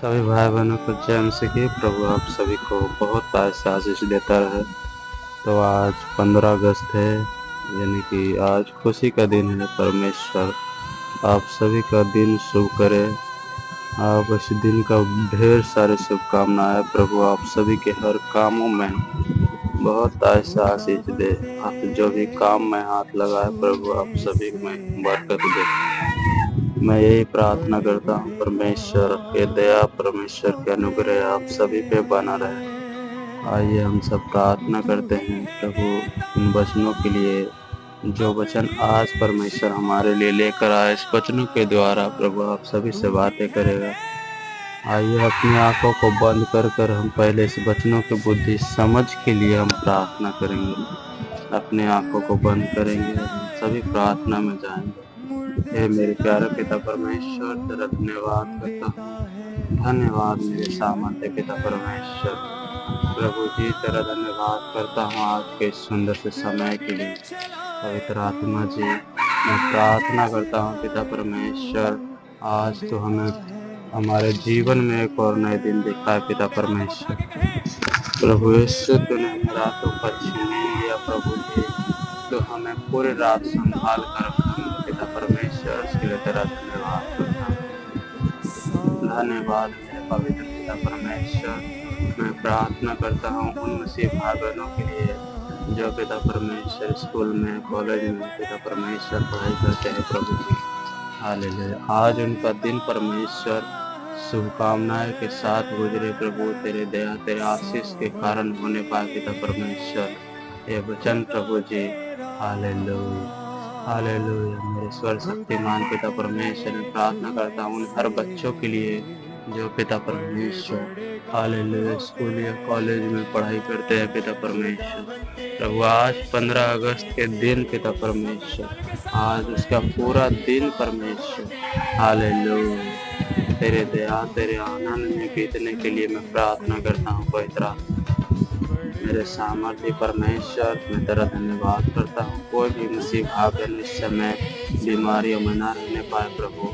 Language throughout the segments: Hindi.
सभी भाई बहनों को जय मसीह की। प्रभु आप सभी को बहुत प्यार से आशीष देता रहे। तो आज 15 अगस्त है, यानी कि आज खुशी का दिन है। परमेश्वर आप सभी का दिन शुभ करे। आप इस दिन का ढेर सारे शुभकामनाएं। प्रभु आप सभी के हर कामों में बहुत ऐसा आशीष दे। आप जो भी काम में हाथ लगाए, प्रभु आप सभी में बरकत दे। मैं यही प्रार्थना करता हूँ, परमेश्वर के दया, परमेश्वर के अनुग्रह आप सभी पे बना रहे। आइए हम सब प्रार्थना करते हैं प्रभु इन वचनों के लिए, जो वचन आज परमेश्वर हमारे लिए लेकर आए। इस वचनों के द्वारा प्रभु आप सभी से बातें करेगा। आइए अपनी आंखों को बंद कर हम पहले इस वचनों की बुद्धि समझ के लिए हम प्रार्थना करेंगे। अपनी आंखों को बंद करेंगे, सभी प्रार्थना में जाएंगे। हे मेरे प्यारे पिता परमेश्वर, तेरा धन्यवाद करता हूँ। धन्यवाद मेरे सामर्थ्य पिता परमेश्वर। प्रभु जी तेरा धन्यवाद करता हूँ आज के सुंदर से समय के लिए। पवित्र आत्मा जी, मैं प्रार्थना करता हूँ पिता परमेश्वर, आज तो हमें हमारे जीवन में एक और नए दिन दिखाए पिता परमेश्वर। प्रभु यीशु तूने रातों का छीन लिया प्रभु जी, तो हमें पूरी रात संभाल कर रखा पिता परमेश्वर। इसके लिए तेरा धन्यवाद करता हूँ। धन्यवाद मेरे पवित्र पिता परमेश्वर। मैं प्रार्थना करता हूँ उन मसीह भाई बहनों के लिए जो पिता परमेश्वर स्कूल में, कॉलेज में पिता परमेश्वर पढ़ाई करते हैं प्रभु जी। हालेलुया। आज उनका दिन परमेश्वर शुभकामनाएं के साथ गुजरे प्रभु। तेरे दया, तेरे आशीष के कारण होने पाए पिता परमेश्वर ये वचन प्रभु जी। Hallelujah, hallelujah. मेरे स्वर शक्तिमान पिता परमेश्वर, मैं प्रार्थना करता हूँ उन हर बच्चों के लिए जो पिता परमेश्वर हालेलुया स्कूल या कॉलेज में पढ़ाई करते हैं पिता परमेश्वर। प्रभु आज 15 अगस्त के दिन पिता परमेश्वर, आज उसका पूरा दिन परमेश्वर हालेलुया तेरे दया, तेरे आनंद में बीतने के लिए मैं प्रार्थना करता हूँ। पवित्र मेरे सामर्थ्य परमेश्वर, मैं तेरा धन्यवाद करता हूँ। कोई भी मसीह भाग इस समय बीमारियों में न रहने पाए प्रभु,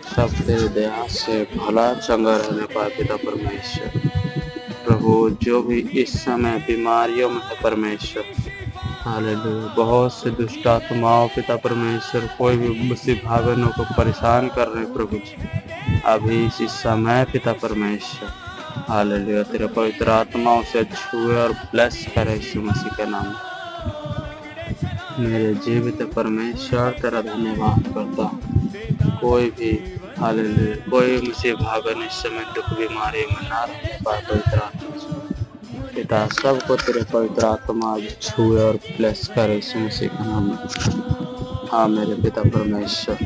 सब तेरे दया से भला चंगा रहने पाए पिता परमेश्वर। प्रभु जो भी इस समय बीमारियों में है परमेश्वर, हालेलुया बहुत से दुष्ट आत्माओं पिता परमेश्वर कोई भी मसीह भागनों को परेशान कर रहे प्रभु जी, अभी इसी समय पिता परमेश्वर हालेलुया तेरे पवित्र आत्माओं से छुए और ब्लेस करे यीशु मसीह के नाम। मेरे जीवित परमेश्वर तेरा धन्यवाद करता हूँ। कोई भी हालेलुया कोई मसीह भागन इस समय दुख बीमारी में ना रहने पाए पवित्र आत्मा पिता, सबको तेरे पवित्र आत्मा छुए और ब्लेस करे यीशु मसीह के नाम। हाँ मेरे पिता परमेश्वर,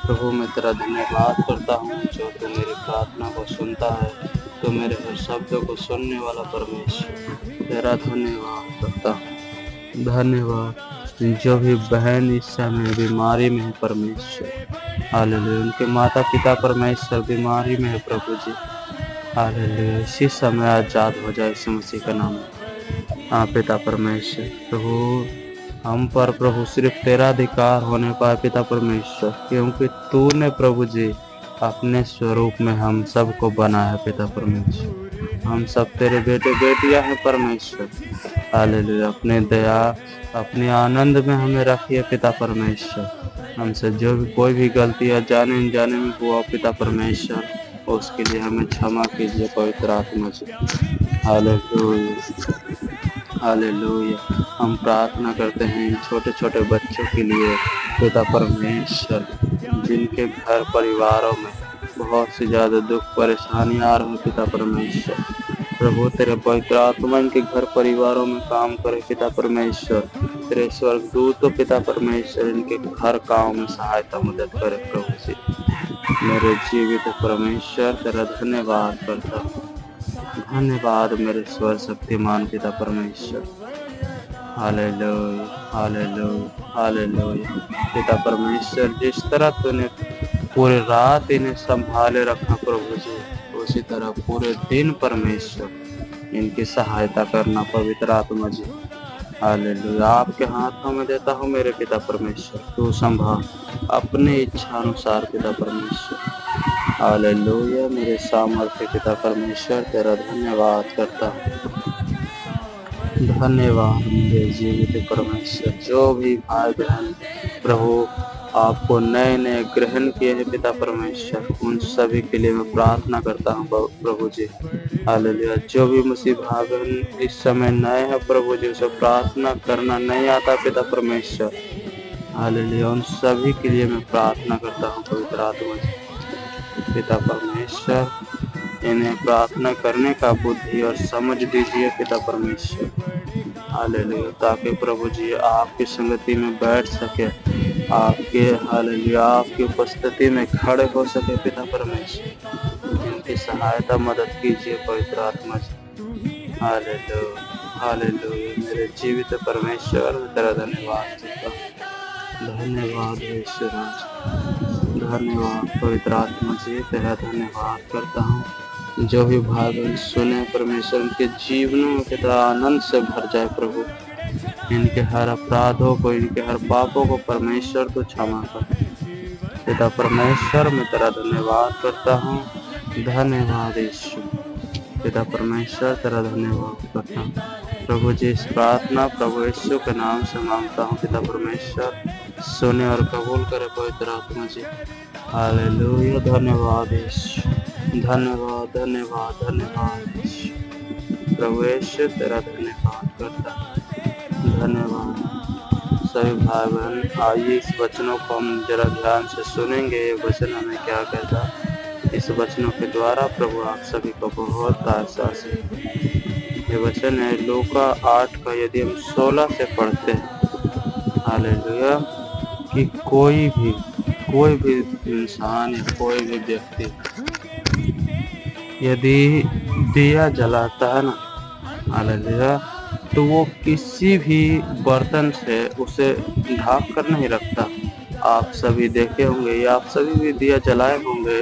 प्रभु मैं तेरा धन्यवाद करता हूँ जो तू मेरी प्रार्थना को सुनता है, तो मेरे हर शब्दों को सुनने वाला परमेश्वर तेरा धन्यवाद करता हूँ। धन्यवाद। जो भी बहन इस समय बीमारी में है परमेश्वर हालेलुया, उनके माता पिता परमेश्वर बीमारी में है प्रभु जी हालेलुया, इसी समय आजाद हो जाए यीशु मसीह का नाम। हाँ पिता परमेश्वर, प्रभु हम पर प्रभु सिर्फ तेरा अधिकार होने पाए पिता परमेश्वर, क्योंकि तूने प्रभु जी अपने स्वरूप में हम सबको बना है पिता परमेश्वर। हम सब तेरे बेटे बेटियां हैं परमेश्वर हालेलुया। अपने दया, अपने आनंद में हमें रखिए पिता परमेश्वर। हमसे जो भी कोई भी गलतियां जाने अनजाने में हुआ पिता परमेश्वर, उसके लिए हमें क्षमा कीजिए पवित्र आत्मा जी हालेलुया हालेलुया। हम प्रार्थना करते हैं इन छोटे छोटे बच्चों के लिए पिता परमेश्वर, जिनके घर परिवारों में बहुत सी ज़्यादा दुख परेशानी आ रही है पिता परमेश्वर। प्रभु तेरे पवित्र आत्मा इनके घर परिवारों में काम करे पिता परमेश्वर। तेरे स्वर्गदूत तो पिता परमेश्वर इनके हर काम में सहायता मदद करे प्रभु जी। मेरे जीवित परमेश्वर तेरा धन्यवाद करता हूँ। धन्यवाद मेरे स्वर शक्तिमान पिता परमेश्वर हालेलुया हालेलुया हालेलुया। पिता परमेश्वर जिस तरह तूने पूरी रात इन्हें संभाले रखा प्रभु जी, उसी तरह पूरे दिन परमेश्वर इनकी सहायता करना पवित्र आत्मा जी हालेलुया। आपके हाथों में देता हूँ मेरे पिता परमेश्वर, तू संभाल अपने इच्छा अनुसार पिता परमेश्वर हालेलुया। मेरे सामर्थ्य पिता परमेश्वर तेरा धन्यवाद करता हूँ। धन्यवाद मेरे जीवित परमेश्वर। जो भी भाई बहन प्रभु आपको नए नए ग्रहण किए हैं पिता परमेश्वर, उन सभी के लिए मैं प्रार्थना करता हूँ प्रभु जी। हालेलुया। जो भी मुसीब भाई बहन इस समय नए हैं प्रभु जी, उसे प्रार्थना करना नहीं आता पिता परमेश्वर। हालेलुया। उन सभी के लिए मैं प्रार्थना करता हूँ पवित्र आत्मा जी। पिता परमेश्वर, इन्हें प्रार्थना करने का बुद्धि और समझ दीजिए पिता परमेश्वर। हालेलुया। ताकि प्रभु जी आपकी संगति में बैठ सके, आपके हालेलुया आपकी उपस्थिति में खड़े हो सके पिता परमेश्वर। इनकी सहायता मदद कीजिए पवित्र आत्मा जी। हालेलुया। हालेलुया। मेरे जीवित परमेश्वर मैं तेरा धन्यवाद करता हूँ। धन्यवाद ईश्वर, धन्यवाद पवित्र आत्मा जी, तेरा धन्यवाद करता हूँ। जो भी भाई बहन सुने परमेश्वर, उनके जीवनों में पिता आनंद से भर जाए प्रभु। इनके हर अपराधों को, इनके हर पापों को परमेश्वर तो क्षमा कर पिता परमेश्वर। मैं तेरा धन्यवाद करता हूँ। धन्यवाद यीशु। पिता परमेश्वर तेरा धन्यवाद करता हूँ प्रभु जी। इस प्रार्थना प्रभु यीशु के नाम से मांगता हूँ पिता परमेश्वर, सुने और कबूल करे पवित्र आत्मा जी। हालेलुया। धन्यवाद यीशु। धन्यवाद धन्यवाद धन्यवाद यीशु। प्रभु यीशु तेरा धन्यवाद करता हूँ। धन्यवाद। सभी भाई बहन आइए इस वचनों को हम जरा ध्यान से सुनेंगे। ये वचन हमें क्या कहता है। इस वचनों के द्वारा प्रभु आप सभी को बहुत आशीष है। ये वचन है लूका 8 का, यदि हम 16 से पढ़ते हैं। हालेलुया। कि कोई भी इंसान या कोई भी व्यक्ति यदि दिया जलाता है ना, हालेलुया, तो वो किसी भी बर्तन से उसे ढक कर नहीं रखता। आप सभी देखे होंगे या आप सभी भी दिया जलाए होंगे,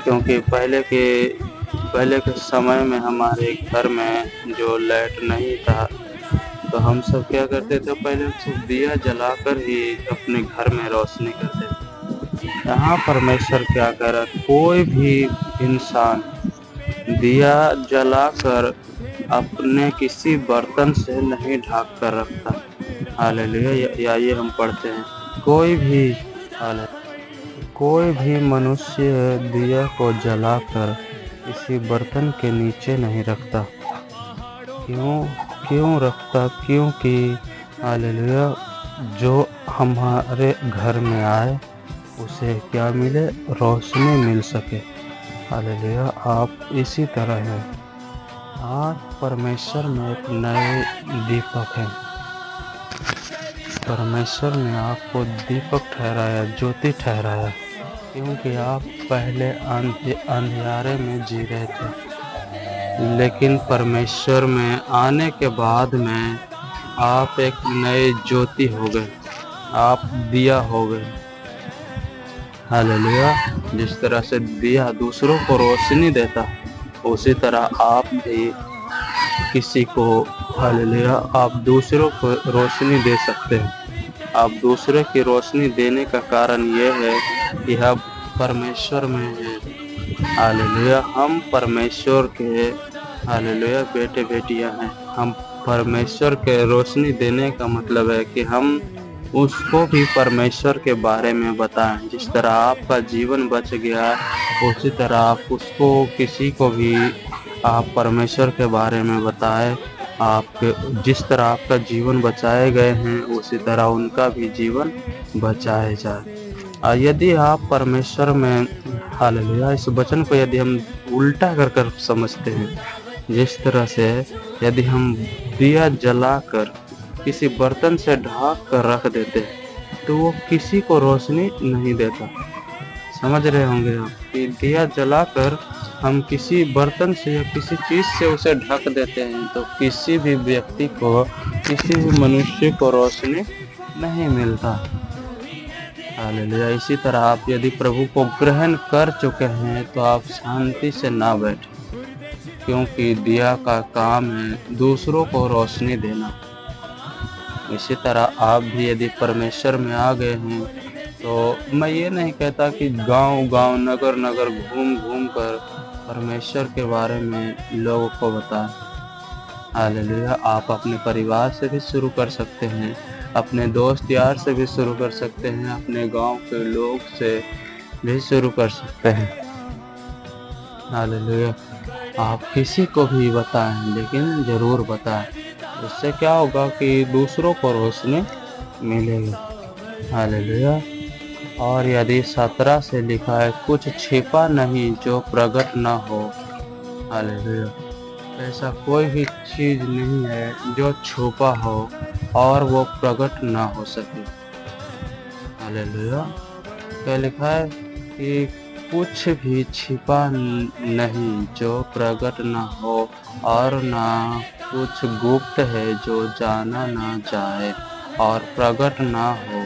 क्योंकि पहले के समय में हमारे घर में जो लाइट नहीं था, तो हम सब क्या करते थे, पहले सब दिया जलाकर ही अपने घर में रोशनी करते थे। यहाँ परमेश्वर क्या कह रहा है, कोई भी इंसान दिया जलाकर अपने किसी बर्तन से नहीं ढक कर रखता। हालेलुया। ये हम पढ़ते हैं, कोई भी मनुष्य दिया को जलाकर किसी बर्तन के नीचे नहीं रखता। क्यों रखता? क्योंकि हालेलुया, जो हमारे घर में आए उसे क्या मिले? रोशनी मिल सके। हालेलुया। आप इसी तरह हैं। आज परमेश्वर में एक नए दीपक है। परमेश्वर ने आपको दीपक ठहराया, ज्योति ठहराया, क्योंकि आप पहले अंधियारे में जी रहे थे, लेकिन परमेश्वर में आने के बाद में आप एक नए ज्योति हो गए, आप दिया हो गए। हालेलुया। जिस तरह से दिया दूसरों को रोशनी देता, उसी तरह आप भी किसी को, हालेलुया, आप दूसरों को रोशनी दे सकते हैं। आप दूसरे की रोशनी देने का कारण ये है कि आप परमेश्वर में हैं। हालेलुया। हम परमेश्वर के, हालेलुया, बेटे बेटियां हैं। हम परमेश्वर के रोशनी देने का मतलब है कि हम उसको भी परमेश्वर के बारे में बताएं। जिस तरह आपका जीवन बच गया, उसी तरह आप उसको, किसी को भी आप परमेश्वर के बारे में बताएं। आपके जिस तरह आपका जीवन बचाए गए हैं, उसी तरह उनका भी जीवन बचाया जाए। यदि आप परमेश्वर में, हालेलुया, इस वचन को यदि हम उल्टा कर समझते हैं, जिस तरह से यदि हम दिया जलाकर किसी बर्तन से ढक कर रख देते, तो वो किसी को रोशनी नहीं देता। समझ रहे होंगे आप कि दिया जलाकर हम किसी बर्तन से या किसी चीज़ से उसे ढक देते हैं, तो किसी भी व्यक्ति को, किसी भी मनुष्य को रोशनी नहीं मिलता। हालेलुया। इसी तरह आप यदि प्रभु को ग्रहण कर चुके हैं, तो आप शांति से ना बैठें, क्योंकि दिया का काम है दूसरों को रोशनी देना। इसी तरह आप भी यदि परमेश्वर में आ गए हैं, तो मैं ये नहीं कहता कि गांव-गांव, नगर-नगर घूम-घूम कर परमेश्वर के बारे में लोगों को बताएं। हालेलुया। आप अपने परिवार से भी शुरू कर सकते हैं, अपने दोस्त यार से भी शुरू कर सकते हैं, अपने गांव के लोग से भी शुरू कर सकते हैं। हालेलुया। आप किसी को भी बताएं, लेकिन ज़रूर बताएं। इससे क्या होगा कि दूसरों को रोशनी मिलेगी। हालेलुया। और यदि 17 से लिखा है, कुछ छिपा नहीं जो प्रकट न हो। हालेलुया। ऐसा कोई भी चीज़ नहीं है जो छुपा हो और वो प्रकट ना हो सके। हालेलुया। क्या लिखा है कि कुछ भी छिपा नहीं जो प्रकट ना हो और ना कुछ गुप्त है जो जाना ना जाए और प्रकट ना हो।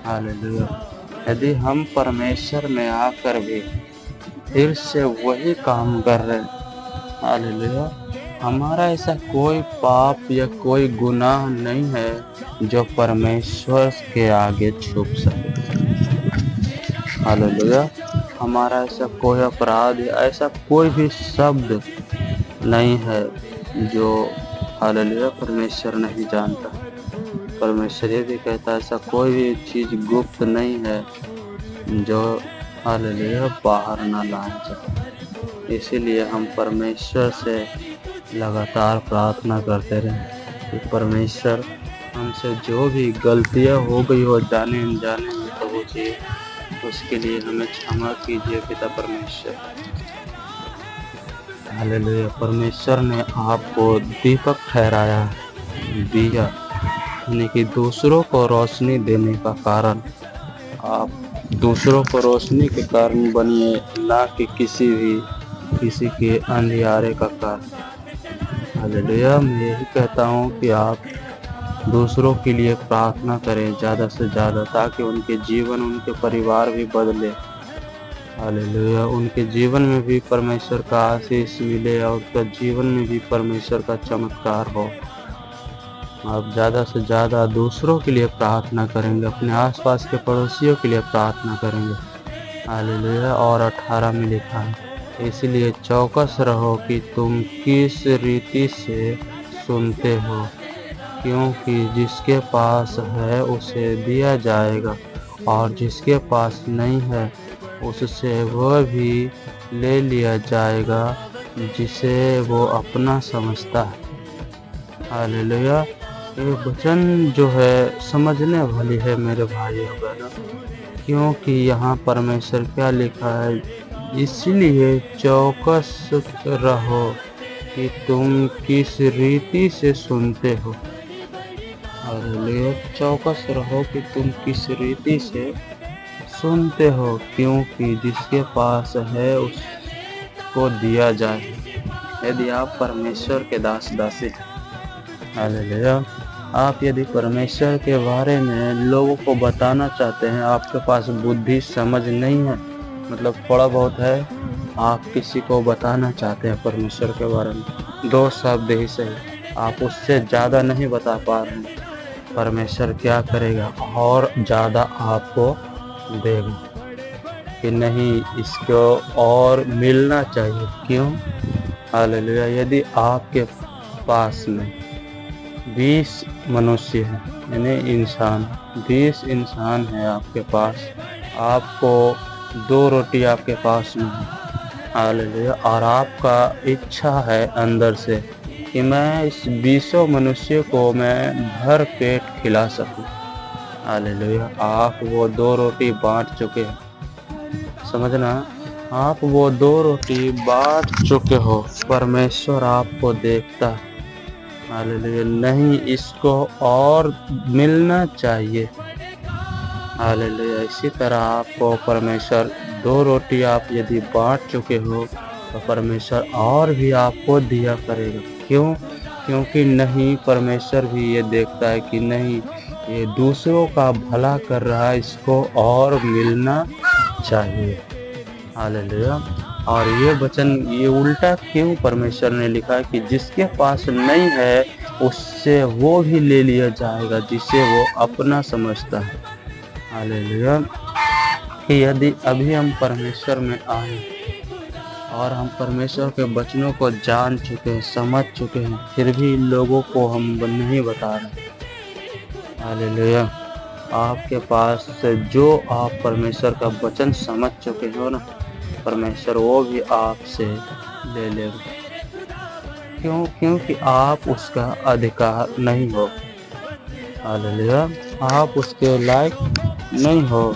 हालेलुया। यदि हम परमेश्वर में आकर भी फिर से वही काम कर रहे हैं, हालेलुया, हमारा ऐसा कोई पाप या कोई गुनाह नहीं है जो परमेश्वर के आगे छुप सके। हालेलुया। हमारा ऐसा कोई अपराध या ऐसा कोई भी शब्द नहीं है जो, हालेलुया, परमेश्वर नहीं जानता। परमेश्वर ये भी कहता है ऐसा कोई भी चीज़ गुप्त नहीं है जो, हालेलुया, बाहर ना लाया जाए। इसीलिए हम परमेश्वर से लगातार प्रार्थना करते रहें कि परमेश्वर हमसे जो भी गलतियाँ हो गई हो जाने अनजाने में, तो वो चीज़ उसके लिए हमें क्षमा कीजिए पिता परमेश्वर। हालेलुया। परमेश्वर ने आपको दीपक ठहराया, दिया, यानी कि दूसरों को रोशनी देने का कारण। आप दूसरों को रोशनी के कारण बनिए, ना कि किसी के अंधियारे का कारण। हालेलुया। मैं यही कहता हूँ कि आप दूसरों के लिए प्रार्थना करें ज़्यादा से ज़्यादा, ताकि उनके जीवन, उनके परिवार भी बदले। हालेलुया। उनके जीवन में भी परमेश्वर का आशीष मिले और उनका जीवन में भी परमेश्वर का चमत्कार हो। आप ज़्यादा से ज़्यादा दूसरों के लिए प्रार्थना करेंगे, अपने आसपास के पड़ोसियों के लिए प्रार्थना करेंगे। हालेलुया। और 18 में लिखा है, इसलिए चौकस रहो कि तुम किस रीति से सुनते हो, क्योंकि जिसके पास है उसे दिया जाएगा और जिसके पास नहीं है उससे वह भी ले लिया जाएगा जिसे वो अपना समझता है। हालेलुया। ये वचन जो है समझने वाली है मेरे भाई और बहनों, क्योंकि यहाँ परमेश्वर क्या लिखा है, इसलिए चौकस रहो कि तुम किस रीति से सुनते हो। हालेलुया। चौकस रहो कि तुम किस रीति से सुनते हो, क्योंकि जिसके पास है उसको दिया जाए। यदि आप परमेश्वर के दास दासी हैं, हालेलुया, आप यदि परमेश्वर के बारे में लोगों को बताना चाहते हैं, आपके पास बुद्धि समझ नहीं है, मतलब थोड़ा बहुत है, आप किसी को बताना चाहते हैं परमेश्वर के बारे में, 2 शब्द ही सही, आप उससे ज़्यादा नहीं बता पा रहे हैं, परमेश्वर क्या करेगा, और ज़्यादा आपको देगा कि नहीं, इसको और मिलना चाहिए। क्यों? हालेलुया। यदि आपके पास में 20 मनुष्य हैं, यानी इंसान, 20 इंसान है आपके पास, आपको 2 रोटी आपके पास में है, हालेलुया, और आपका इच्छा है अंदर से कि मैं इस 20 मनुष्य को मैं भर पेट खिला सकूं। हालेलुया। आप वो 2 रोटी बांट चुके हैं, समझना, आप वो 2 रोटी बांट चुके हो। परमेश्वर आपको देखता है। हालेलुया। नहीं, इसको और मिलना चाहिए। हालेलुया। इसी तरह आपको परमेश्वर 2 रोटी आप यदि बांट चुके हो तो परमेश्वर और भी आपको दिया करेगा। क्यों? क्योंकि नहीं, परमेश्वर भी ये देखता है कि नहीं, ये दूसरों का भला कर रहा है, इसको और मिलना चाहिए। हालेलुया। और ये वचन ये उल्टा क्यों परमेश्वर ने लिखा है कि जिसके पास नहीं है उससे वो भी ले लिया जाएगा जिसे वो अपना समझता है। हालेलुया। कि यदि अभी हम परमेश्वर में आए और हम परमेश्वर के वचनों को जान चुके हैं, समझ चुके हैं, फिर भी लोगों को हम नहीं बता रहे। हालेलुया। आपके पास से जो आप परमेश्वर का वचन समझ चुके हो ना, परमेश्वर वो भी आपसे ले लेगा। क्यों? क्योंकि आप उसका अधिकार नहीं हो। हालेलुया। आप उसके लायक नहीं हो।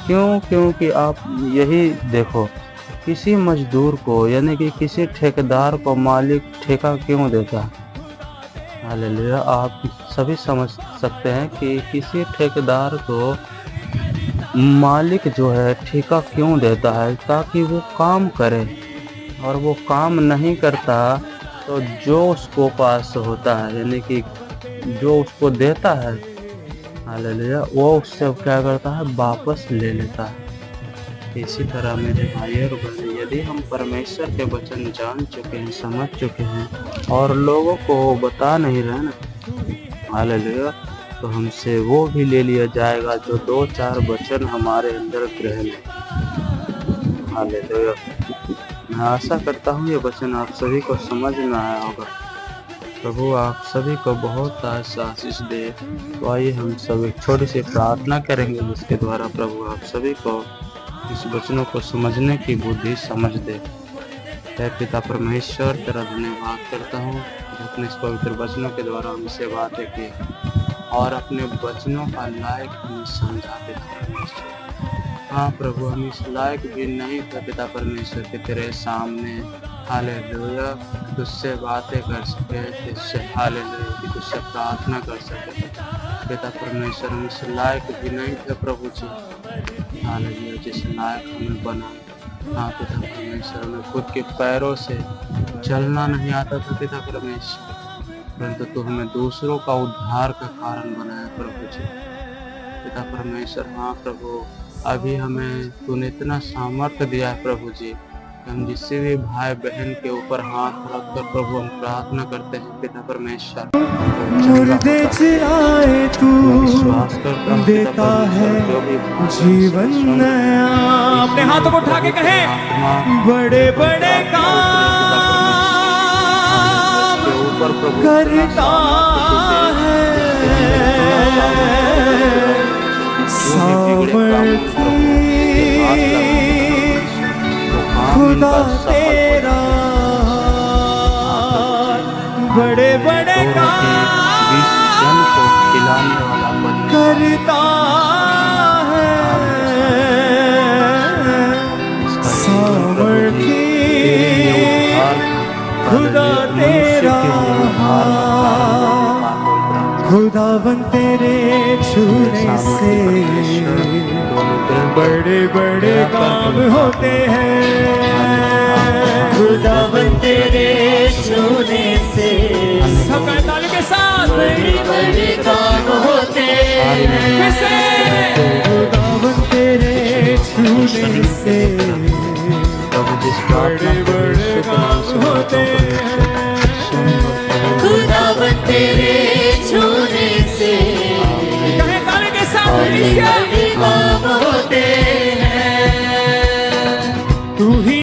क्यों? क्योंकि आप यही देखो, किसी मजदूर को यानी कि किसी ठेकेदार को मालिक ठेका क्यों देता है? हालेलुया। आप सभी समझ सकते हैं कि किसी ठेकेदार को मालिक जो है ठेका क्यों देता है, ताकि वो काम करे, और वो काम नहीं करता तो जो उसको पास होता है यानी कि जो उसको देता है, हालेलुया, वो उससे क्या करता है? वापस ले लेता है। इसी तरह मेरे भाई और बहन, यदि हम परमेश्वर के वचन जान चुके हैं, समझ चुके हैं और लोगों को बता नहीं रहे ना, हालेलुया, तो हमसे वो भी ले लिया जाएगा जो 2-4 वचन हमारे अंदर ग्रहण है। हालेलुया। मैं आशा करता हूँ ये वचन आप सभी को समझ में आया होगा। प्रभु आप सभी को बहुत आशीष दे। तो आइए हम सब एक छोटी सी प्रार्थना करेंगे, जिसके द्वारा प्रभु आप सभी को इस वचनों को समझने की बुद्धि समझ दे। हे पिता परमेश्वर, तेरा धन्यवाद करता हूँ जो अपने इस पवित्र वचनों के द्वारा हमसे बातें की और अपने वचनों का लायक हमें समझा पिता परमेश्वर। हाँ प्रभु, हम इस लायक भी नहीं थे पिता परमेश्वर के तेरे सामने, हालेलुया, तुझसे बातें कर सके, तुझसे हालेलुया कि तुझसे प्रार्थना कर सके पिता परमेश्वर। हम इस लायक भी नहीं थे प्रभु जी, हालेलुया, जिस लायक हमें बना। हाँ पिता परमेश्वर, हमें खुद के पैरों से चलना नहीं आता था पिता परमेश्वर, परंतु तू हमें दूसरों का उद्धार का कारण बनाया प्रभु जी, पिता परमेश्वर। हाँ प्रभु, अभी हमें तूने इतना सामर्थ्य दिया है प्रभु जी, हम जिससे भी भाई बहन के ऊपर हाथ रख कर प्रभु हम प्रार्थना करते हैं पिता परमेश्वर, मुर्दे चिराए तू विश्वास करता हूँ देता है जीवन नया। अपने हाथों को उठा के कहें, बड़े बड़े काम करता है, सामर्थी खुदा तेरा, बड़े बड़े काम करता है, सामर्थी खुदा तेरा, खुदावन तेरे छूने से बड़े बड़े काम होते हैं, खुदावन तेरे छूने से सबका ताली के साथ बड़े बड़े काम होते हैं।